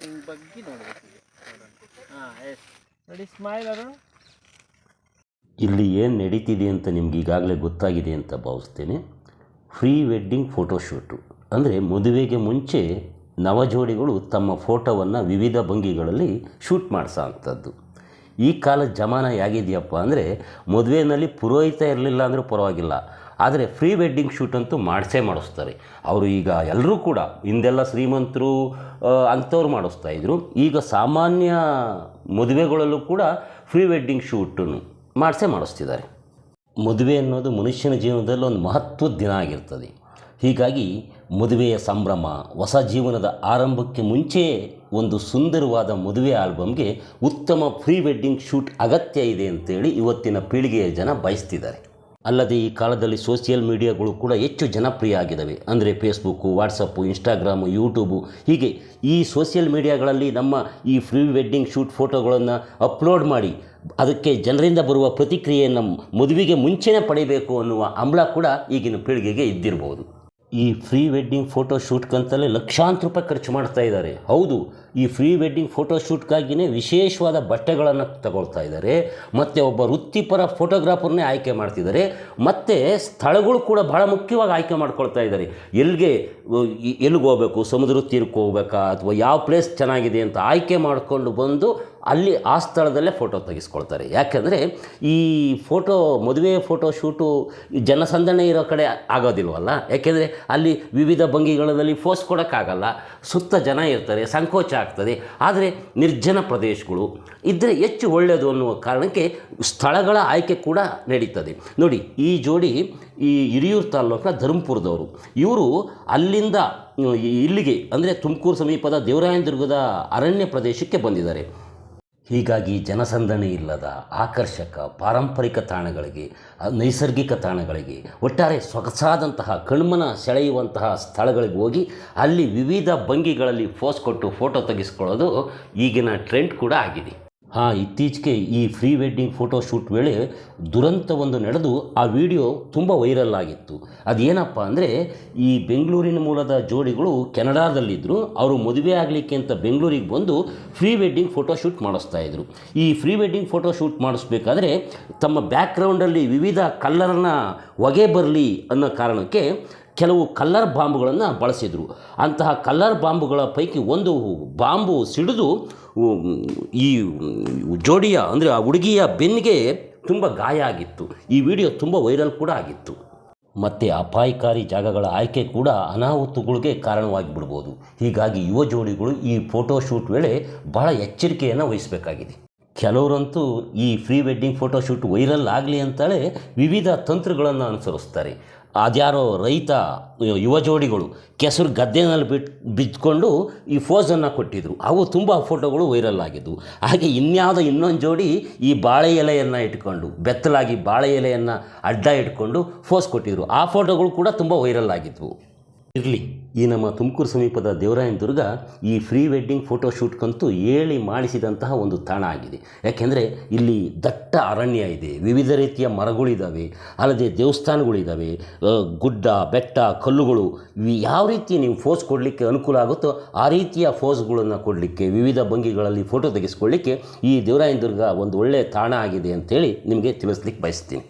ಹಿಂಗೆ ಬಗ್ಗೆ ನೋಡ್ಬೇಕು. ಹಾಂ ಎಸ್ ನೋಡಿ, ಸ್ಮೈಲ್ ಅರುಣ್. ಇಲ್ಲಿ ಏನು ನಡೀತಿದೆ ಅಂತ ನಿಮ್ಗೆ ಈಗಾಗಲೇ ಗೊತ್ತಾಗಿದೆ ಅಂತ ಭಾವಿಸ್ತೇನೆ. ಪ್ರೀ ವೆಡ್ಡಿಂಗ್ ಫೋಟೋಶೂಟು ಅಂದರೆ ಮದುವೆಗೆ ಮುಂಚೆ ನವಜೋಡಿಗಳು ತಮ್ಮ ಫೋಟೋವನ್ನು ವಿವಿಧ ಭಂಗಿಗಳಲ್ಲಿ ಶೂಟ್ ಮಾಡಿಸೋ ಅಂಥದ್ದು. ಈ ಕಾಲದ ಜಮಾನ ಹೇಗಿದೆಯಪ್ಪ ಅಂದರೆ, ಮದುವೆಯಲ್ಲಿ ಪುರೋಹಿತ ಇರಲಿಲ್ಲ ಅಂದರೂ ಪರವಾಗಿಲ್ಲ, ಆದರೆ ಪ್ರೀ ವೆಡ್ಡಿಂಗ್ ಶೂಟ್ ಅಂತೂ ಮಾಡಿಸ್ತಾರೆ. ಅವರು ಈಗ ಎಲ್ಲರೂ ಕೂಡ, ಹಿಂದೆಲ್ಲ ಶ್ರೀಮಂತರು ಅಂಥವ್ರು ಮಾಡಿಸ್ತಾಯಿದ್ರು, ಈಗ ಸಾಮಾನ್ಯ ಮದುವೆಗಳಲ್ಲೂ ಕೂಡ ಪ್ರೀ ವೆಡ್ಡಿಂಗ್ ಶೂಟನ್ನು ಮಾಡಿಸ್ತಿದ್ದಾರೆ. ಮದುವೆ ಅನ್ನೋದು ಮನುಷ್ಯನ ಜೀವನದಲ್ಲಿ ಒಂದು ಮಹತ್ವದ ದಿನ ಆಗಿರ್ತದೆ. ಹೀಗಾಗಿ ಮದುವೆಯ ಸಂಭ್ರಮ, ಹೊಸ ಜೀವನದ ಆರಂಭಕ್ಕೆ ಮುಂಚೆಯೇ ಒಂದು ಸುಂದರವಾದ ಮದುವೆ ಆಲ್ಬಮ್ಗೆ ಉತ್ತಮ ಪ್ರೀ ವೆಡ್ಡಿಂಗ್ ಶೂಟ್ ಅಗತ್ಯ ಇದೆ ಅಂತೇಳಿ ಇವತ್ತಿನ ಪೀಳಿಗೆಯ ಜನ ಬಯಸ್ತಿದ್ದಾರೆ. ಅಲ್ಲದೆ ಈ ಕಾಲದಲ್ಲಿ ಸೋಷಿಯಲ್ ಮೀಡಿಯಾಗಳು ಕೂಡ ಹೆಚ್ಚು ಜನಪ್ರಿಯ ಆಗಿದ್ದಾವೆ. ಅಂದರೆ ಫೇಸ್ಬುಕ್ಕು, ವಾಟ್ಸಪ್ಪು, ಇನ್ಸ್ಟಾಗ್ರಾಮು, ಯೂಟ್ಯೂಬು, ಹೀಗೆ ಈ ಸೋಷಿಯಲ್ ಮೀಡಿಯಾಗಳಲ್ಲಿ ನಮ್ಮ ಈ ಪ್ರೀ ವೆಡ್ಡಿಂಗ್ ಶೂಟ್ ಫೋಟೋಗಳನ್ನು ಅಪ್ಲೋಡ್ ಮಾಡಿ ಅದಕ್ಕೆ ಜನರಿಂದ ಬರುವ ಪ್ರತಿಕ್ರಿಯೆಯನ್ನು ಮದುವೆಗೆ ಮುಂಚೆನೇ ಪಡಿಬೇಕು ಅನ್ನುವ ಹಂಬಲ ಕೂಡ ಈಗಿನ ಪೀಳಿಗೆಗೆ ಇದ್ದಿರಬಹುದು. ಈ ಪ್ರೀ ವೆಡ್ಡಿಂಗ್ ಫೋಟೋ ಶೂಟ್ಗಂತಲೇ ಲಕ್ಷಾಂತರ ರೂಪಾಯಿ ಖರ್ಚು ಮಾಡ್ತಾ ಇದ್ದಾರೆ. ಹೌದು, ಈ ಪ್ರೀ ವೆಡ್ಡಿಂಗ್ ಫೋಟೋ ಶೂಟ್ಗಾಗಿಯೇ ವಿಶೇಷವಾದ ಬಟ್ಟೆಗಳನ್ನು ತಗೊಳ್ತಾ ಇದ್ದಾರೆ, ಮತ್ತು ಒಬ್ಬ ವೃತ್ತಿಪರ ಫೋಟೋಗ್ರಾಫರ್ನೇ ಆಯ್ಕೆ ಮಾಡ್ತಿದ್ದಾರೆ, ಮತ್ತು ಸ್ಥಳಗಳು ಕೂಡ ಬಹಳ ಮುಖ್ಯವಾಗಿ ಆಯ್ಕೆ ಮಾಡ್ಕೊಳ್ತಾ ಇದ್ದಾರೆ. ಎಲ್ಲಿಗೆ ಹೋಗಬೇಕು, ಸಮುದ್ರ ತೀರಕ್ಕೆ ಹೋಗ್ಬೇಕಾ ಅಥವಾ ಯಾವ ಪ್ಲೇಸ್ ಚೆನ್ನಾಗಿದೆ ಅಂತ ಆಯ್ಕೆ ಮಾಡಿಕೊಂಡು ಬಂದು ಅಲ್ಲಿ ಆ ಸ್ಥಳದಲ್ಲೇ ಫೋಟೋ ತೆಗೆಸ್ಕೊಳ್ತಾರೆ. ಯಾಕೆಂದರೆ ಈ ಮದುವೆ ಫೋಟೋ ಶೂಟು ಜನಸಂದಣಿ ಇರೋ ಕಡೆ ಆಗೋದಿಲ್ವಲ್ಲ. ಯಾಕೆಂದರೆ ಅಲ್ಲಿ ವಿವಿಧ ಭಂಗಿಗಳಲ್ಲಿ ಫೋಸ್ ಕೊಡೋಕ್ಕಾಗಲ್ಲ, ಸುತ್ತ ಜನ ಇರ್ತಾರೆ, ಸಂಕೋಚ ಆಗ್ತದೆ. ಆದರೆ ನಿರ್ಜನ ಪ್ರದೇಶಗಳು ಇದ್ದರೆ ಹೆಚ್ಚು ಒಳ್ಳೆಯದು ಅನ್ನುವ ಕಾರಣಕ್ಕೆ ಸ್ಥಳಗಳ ಆಯ್ಕೆ ಕೂಡ ನಡೀತದೆ. ನೋಡಿ, ಈ ಜೋಡಿ ಈ ಹಿರಿಯೂರು ತಾಲೂಕಿನ ಧರ್ಮಪುರದವರು. ಇವರು ಅಲ್ಲಿಂದ ಇಲ್ಲಿಗೆ ಅಂದರೆ ತುಮಕೂರು ಸಮೀಪದ ದೇವರಾಯನದುರ್ಗದ ಅರಣ್ಯ ಪ್ರದೇಶಕ್ಕೆ ಬಂದಿದ್ದಾರೆ. ಹೀಗಾಗಿ ಜನಸಂದಣಿ ಇಲ್ಲದ ಆಕರ್ಷಕ ಪಾರಂಪರಿಕ ತಾಣಗಳಿಗೆ, ನೈಸರ್ಗಿಕ ತಾಣಗಳಿಗೆ, ಒಟ್ಟಾರೆ ಸೊಗಸಾದಂತಹ ಕಣ್ಮನ ಸೆಳೆಯುವಂತಹ ಸ್ಥಳಗಳಿಗೆ ಹೋಗಿ ಅಲ್ಲಿ ವಿವಿಧ ಭಂಗಿಗಳಲ್ಲಿ ಫೋಸ್ ಕೊಟ್ಟು ಫೋಟೋ ತೆಗೆಸ್ಕೊಳ್ಳೋದು ಈಗಿನ ಟ್ರೆಂಡ್ ಕೂಡ ಆಗಿದೆ. ಇತ್ತೀಚೆಗೆ ಈ ಪ್ರೀ ವೆಡ್ಡಿಂಗ್ ಫೋಟೋ ಶೂಟ್ ವೇಳೆ ದುರಂತವೊಂದು ನಡೆದು ಆ ವಿಡಿಯೋ ತುಂಬ ವೈರಲ್ ಆಗಿತ್ತು. ಅದೇನಪ್ಪ ಅಂದರೆ, ಈ ಬೆಂಗಳೂರಿನ ಮೂಲದ ಜೋಡಿಗಳು ಕೆನಡಾದಲ್ಲಿದ್ದರು. ಅವರು ಮದುವೆ ಆಗಲಿಕ್ಕೆ ಅಂತ ಬೆಂಗಳೂರಿಗೆ ಬಂದು ಪ್ರೀ ವೆಡ್ಡಿಂಗ್ ಫೋಟೋ ಶೂಟ್ ಮಾಡಿಸ್ತಾಯಿದ್ರು. ಈ ಪ್ರೀ ವೆಡ್ಡಿಂಗ್ ಫೋಟೋ ಶೂಟ್ ಮಾಡಿಸ್ಬೇಕಾದ್ರೆ ತಮ್ಮ ಬ್ಯಾಕ್ಗ್ರೌಂಡಲ್ಲಿ ವಿವಿಧ ಕಲ್ಲರ್ನ ಹೊಗೆ ಬರಲಿ ಅನ್ನೋ ಕಾರಣಕ್ಕೆ ಕೆಲವು ಕಲ್ಲರ್ ಬಾಂಬುಗಳನ್ನು ಬಳಸಿದರು. ಅಂತಹ ಕಲ್ಲರ್ ಬಾಂಬುಗಳ ಪೈಕಿ ಒಂದು ಬಾಂಬು ಸಿಡಿದು ಈ ಜೋಡಿಯ ಅಂದರೆ ಆ ಹುಡುಗಿಯ ಬೆನ್ನಿಗೆ ತುಂಬ ಗಾಯ ಆಗಿತ್ತು. ಈ ವಿಡಿಯೋ ತುಂಬ ವೈರಲ್ ಕೂಡ ಆಗಿತ್ತು. ಮತ್ತು ಅಪಾಯಕಾರಿ ಜಾಗಗಳ ಆಯ್ಕೆ ಕೂಡ ಅನಾಹುತಗಳಿಗೆ ಕಾರಣವಾಗಿ ಬಿಡ್ಬೋದು. ಹೀಗಾಗಿ ಯುವ ಜೋಡಿಗಳು ಈ ಫೋಟೋ ಶೂಟ್ ವೇಳೆ ಬಹಳ ಎಚ್ಚರಿಕೆಯನ್ನು ವಹಿಸಬೇಕಾಗಿದೆ. ಕೆಲವರಂತೂ ಈ pre wedding photo shoot viral ಆಗಲಿ ಅಂತಲೇ ವಿವಿಧ ತಂತ್ರಗಳನ್ನು ಅನುಸರಿಸ್ತಾರೆ. ಅದ್ಯಾರೋ ರೈತ ಯುವ ಜೋಡಿಗಳು ಕೆಸರು ಗದ್ದೆನಲ್ಲಿ ಬಿದ್ದುಕೊಂಡು ಈ ಫೋಸನ್ನು ಕೊಟ್ಟಿದ್ದರು. ಅವು ತುಂಬ ಫೋಟೋಗಳು ವೈರಲ್ ಆಗಿದ್ದವು. ಹಾಗೆ ಇನ್ನೊಂದು ಜೋಡಿ ಈ ಬಾಳೆ ಎಲೆಯನ್ನು ಇಟ್ಕೊಂಡು, ಬೆತ್ತಲಾಗಿ ಬಾಳೆ ಎಲೆಯನ್ನು ಅಡ್ಡ ಇಟ್ಕೊಂಡು ಫೋಸ್ ಕೊಟ್ಟಿದ್ದರು. ಆ ಫೋಟೋಗಳು ಕೂಡ ತುಂಬ ವೈರಲ್ ಆಗಿದ್ವು. ಇರಲಿ, ಈ ನಮ್ಮ ತುಮಕೂರು ಸಮೀಪದ ದೇವರಾಯನದುರ್ಗ ಈ ಪ್ರೀ ವೆಡ್ಡಿಂಗ್ ಫೋಟೋ ಶೂಟ್ಗಂತೂ ಹೇಳಿ ಮಾಡಿಸಿದಂತಹ ಒಂದು ತಾಣ ಆಗಿದೆ. ಯಾಕೆಂದರೆ ಇಲ್ಲಿ ದಟ್ಟ ಅರಣ್ಯ ಇದೆ, ವಿವಿಧ ರೀತಿಯ ಮರಗಳಿದ್ದಾವೆ, ಅಲ್ಲದೆ ದೇವಸ್ಥಾನಗಳಿದ್ದಾವೆ, ಗುಡ್ಡ ಬೆಟ್ಟ ಕಲ್ಲುಗಳು. ಯಾವ ರೀತಿ ನೀವು ಫೋಸ್ ಕೊಡಲಿಕ್ಕೆ ಅನುಕೂಲ ಆಗುತ್ತೋ ಆ ರೀತಿಯ ಫೋಸ್ಗಳನ್ನು ಕೊಡಲಿಕ್ಕೆ, ವಿವಿಧ ಭಂಗಿಗಳಲ್ಲಿ ಫೋಟೋ ತೆಗೆಸ್ಕೊಳ್ಳಿಕ್ಕೆ ಈ ದೇವರಾಯನದುರ್ಗ ಒಂದು ಒಳ್ಳೆಯ ತಾಣ ಆಗಿದೆ ಅಂತೇಳಿ ನಿಮಗೆ ತಿಳಿಸ್ಲಿಕ್ಕೆ ಬಯಸ್ತೀನಿ.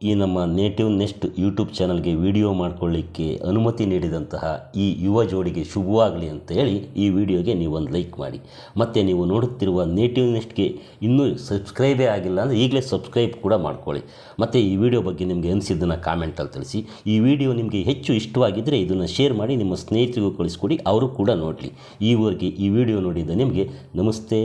ಈ ನಮ್ಮ ನೇಟಿವ್ ನೆಸ್ಟ್ ಯೂಟ್ಯೂಬ್ ಚಾನಲ್ಗೆ ವಿಡಿಯೋ ಮಾಡಿಕೊಳ್ಳಿಕ್ಕೆ ಅನುಮತಿ ನೀಡಿದಂತಹ ಈ ಯುವ ಜೋಡಿಗೆ ಶುಭವಾಗಲಿ ಅಂತೇಳಿ ಈ ವಿಡಿಯೋಗೆ ನೀವೊಂದು ಲೈಕ್ ಮಾಡಿ. ಮತ್ತು ನೀವು ನೋಡುತ್ತಿರುವ ನೇಟಿವ್ ನೆಸ್ಟ್ಗೆ ಇನ್ನೂ ಸಬ್ಸ್ಕ್ರೈಬೇ ಆಗಿಲ್ಲ ಅಂದರೆ ಈಗಲೇ ಸಬ್ಸ್ಕ್ರೈಬ್ ಕೂಡ ಮಾಡ್ಕೊಳ್ಳಿ. ಮತ್ತು ಈ ವಿಡಿಯೋ ಬಗ್ಗೆ ನಿಮಗೆ ಅನಿಸಿದ್ದನ್ನು ಕಾಮೆಂಟಲ್ಲಿ ತಿಳಿಸಿ. ಈ ವಿಡಿಯೋ ನಿಮಗೆ ಹೆಚ್ಚು ಇಷ್ಟವಾಗಿದ್ದರೆ ಇದನ್ನು ಶೇರ್ ಮಾಡಿ ನಿಮ್ಮ ಸ್ನೇಹಿತರಿಗೂ ಕಳಿಸ್ಕೊಡಿ, ಅವರು ಕೂಡ ನೋಡಲಿ. ಈವರೆಗೆ ಈ ವಿಡಿಯೋ ನೋಡಿದ ನಿಮಗೆ ನಮಸ್ತೆ.